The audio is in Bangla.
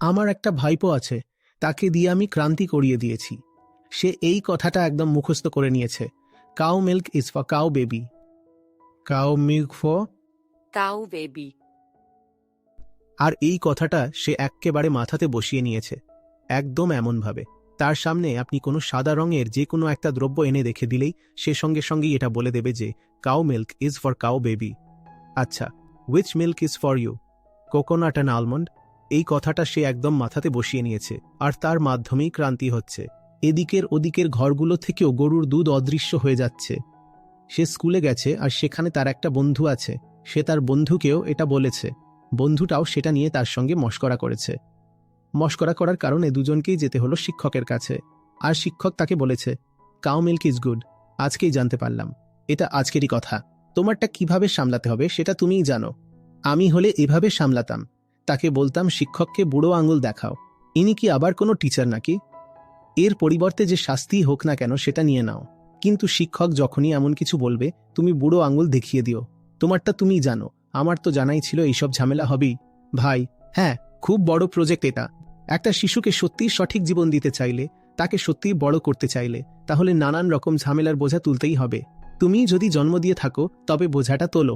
আমার একটা ভাইপো আছে, তাকে দিয়ে আমি ক্রান্তি করিয়ে দিয়েছি। সে এই কথাটা একদম মুখস্থ করে নিয়েছে। Cow milk is for cow baby. Cow milk for. Cow baby. আর এই কথাটা সে এক্কেবারে মাথাতে বসিয়ে নিয়েছে, একদম এমনভাবে তার সামনে আপনি কোনো সাদা রঙের যে কোনো একটা দ্রব্য এনে রেখে দিলেই সে সঙ্গে সঙ্গেই এটা বলে দেবে যে cow milk is for cow baby. আচ্ছা, which milk is for you? Coconut and almond. এই কথাটা সে একদম মাথাতে বসিয়ে নিয়েছে, আর তার মাধ্যমেই ক্রান্তি হচ্ছে। এদিকের ওদিকের ঘরগুলো থেকেও গরুর দুধ অদৃশ্য হয়ে যাচ্ছে। সে স্কুলে গেছে, আর সেখানে তার একটা বন্ধু আছে। সে তার বন্ধুকেও এটা বলেছে। বন্ধুটাও সেটা নিয়ে তার সঙ্গে মশকরা করেছে। মশকরা করার কারণে দুজনকেই যেতে হলো শিক্ষকের কাছে। আর শিক্ষক তাকে বলেছে, কাউ মিল্ক ইজ গুড। আজকেই জানতে পারলাম, এটা আজকেরই কথা। তোমারটা কিভাবে সামলাতে হবে সেটা তুমিই জানো। আমি হলে এভাবে সামলাতাম, তাকে বলতাম শিক্ষককে বুড়ো আঙুল দেখাও। ইনি কি আবার কোনো টিচার নাকি? এর পরিবর্তে যে শাস্তি হোক না কেন সেটা নিয়ে নাও, কিন্তু শিক্ষক যখনই এমন কিছু বলবে তুমি বুড়ো আঙুল দেখিয়ে দিও। তোমারটা তুমিই জানো, আমার তো জানাই ছিল এইসব ঝামেলা হবেই। ভাই, হ্যাঁ, খুব বড় প্রজেক্ট এটা। একটা শিশুকে সত্যিই সঠিক জীবন দিতে চাইলে, তাকে সত্যিই বড় করতে চাইলে, তাহলে নানান রকম ঝামেলার বোঝা তুলতেই হবে। তুমি যদি জন্ম দিয়ে থাকো তবে বোঝাটা তোলো।